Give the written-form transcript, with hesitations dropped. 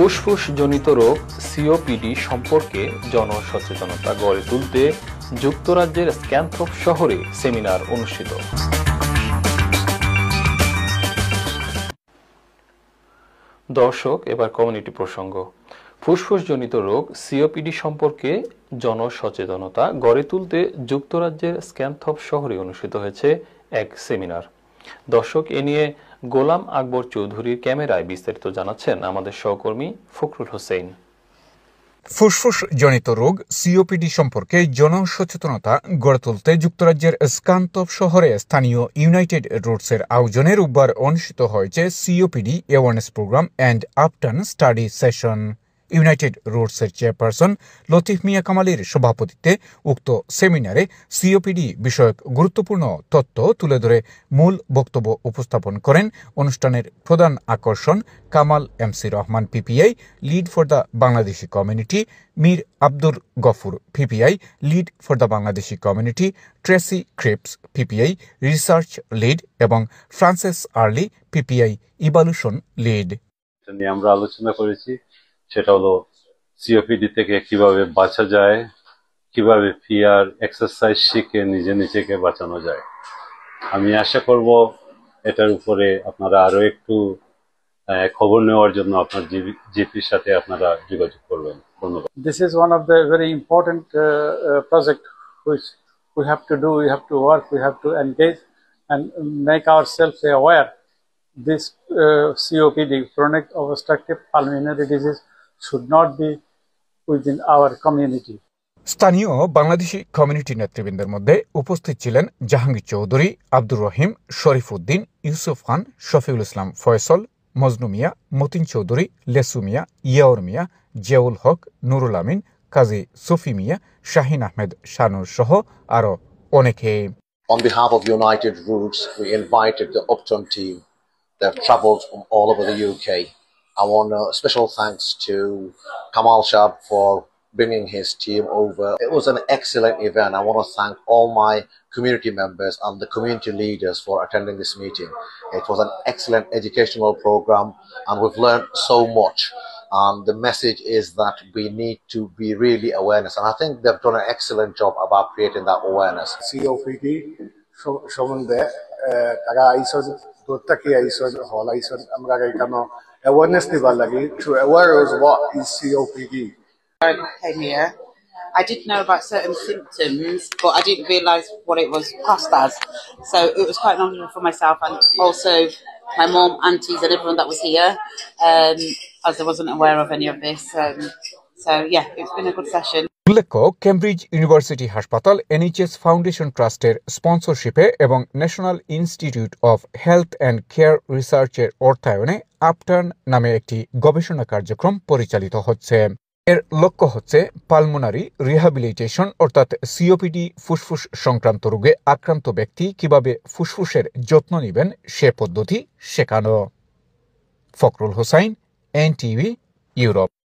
ফুসফুসজনিত রোগ সিওপিডি সম্পর্কে জনসচেতনতা গড়ে তুলতে যুক্তরাজ্যের স্ক্যানথ্রপ শহরে সেমিনার অনুষ্ঠিত। দর্শক, এবার কমিউনিটি প্রসঙ্গ। ফুসফুসজনিত রোগ সিওপিডি সম্পর্কে জনসচেতনতা গড়ে তুলতে যুক্তরাজ্যের স্ক্যানথ্রপ শহরে অনুষ্ঠিত হয়েছে এক সেমিনার। দর্শক, এ নিয়ে গোলাম আকবর চৌধুরীর ক্যামেরায় বিস্তারিত জানাচ্ছেন আমাদের সহকর্মী ফখরুল হোসেন। ফুসফুসজনিত রোগ সিওপিডি সম্পর্কে জনসচেতনতা গড়ে তুলতে যুক্তরাজ্যের স্ক্যানথ্রপ শহরে স্থানীয় ইউনাইটেড রুটসের আয়োজনে রোববার অনুষ্ঠিত হয়েছে COPD awareness program and upturn study session. United রুটসের চেয়ারপারসন লতিফ মিয়া কামালের সভাপতিত্বে উক্ত সেমিনারে সিওপিডি বিষয়ক গুরুত্বপূর্ণ তথ্য তুলে ধরে মূল বক্তব্য উপস্থাপন করেন অনুষ্ঠানের প্রধান আকর্ষণ Kamal MC Rahman PPI, lead for the Bangladeshi community, Mir Abdur Gafur PPI, lead for the Bangladeshi community, Tracey Cripps PPI, research lead এবং Frances Early PPI, evaluation lead. আমরা আলোচনা করেছি, সেটা হলো সিওপিডি থেকে কিভাবে বাঁচা যায়, কিভাবে ফিয়ার এক্সারসাইজ শিখে নিজেকে বাঁচানো যায়। আমি আশা করব এটার উপরে আপনারা আরো একটু খবর নেওয়ার জন্য আপনার জিপির সাথে আপনারা যোগাযোগ করবেন। ধন্যবাদ। This is one of the very important project which we have to do. We have to work. We have to engage and make ourselves aware. This COPD, chronic obstructive pulmonary disease, should not be within our community. স্থানীয় Bangladeshi community নেতৃবৃন্দের মধ্যে উপস্থিত ছিলেন জাহাঙ্গীর চৌধুরী, আব্দুর রহিম, শরীফ উদ্দিন, ইউসুফ খান, শফিউল ইসলাম ফয়সল, মজনু মিয়া, মতিন চৌধুরী, লেসু মিয়া, ইয়াউর মিয়া, জিয়াউল হক, নুরুল আমিন, কাজী সুফি মিয়া, শাহিন আহমেদ শানুর সহ আরো অনেকে। On behalf of United Roots, we invited the Upton team. They've travelled from all over the UK. I want special thanks to Kamal Shab for bringing his team over. It was an excellent event. I want to thank all my community members and the community leaders for attending this meeting. It was an excellent educational program and we've learned so much. The message is that we need to be really awareness, and I think they've done an excellent job about creating that awareness. COPD সম্বন্ধে তারা আইসন দত্তাকি আইসন হল আইসন আমরা এখানে awareness দিবার লাগি to aware us what is COPD. I came here. I did know about certain symptoms, but I didn't realise what it was classed as. So it was quite knowledgeable for myself and also my mum, aunties and everyone that was here, as I wasn't aware of any of this. So yeah, it's been a good session. উল্লেখ্য, Cambridge university হাসপাতাল, NHS foundation ট্রাস্টের স্পন্সরশিপে এবং national institute of health and care রিসার্চের অর্থায়নে আপটার্ন নামে একটি গবেষণা কার্যক্রম পরিচালিত হচ্ছে। এর লক্ষ্য হচ্ছে পালমোনারি রিহ্যাবিলিটেশন, অর্থাৎ সিওপিডি ফুসফুস সংক্রান্ত রোগে আক্রান্ত ব্যক্তি কিভাবে ফুসফুসের যত্ন নেবেন সে পদ্ধতি শেখানো। Fakhrul Hossain, NTV, Europe.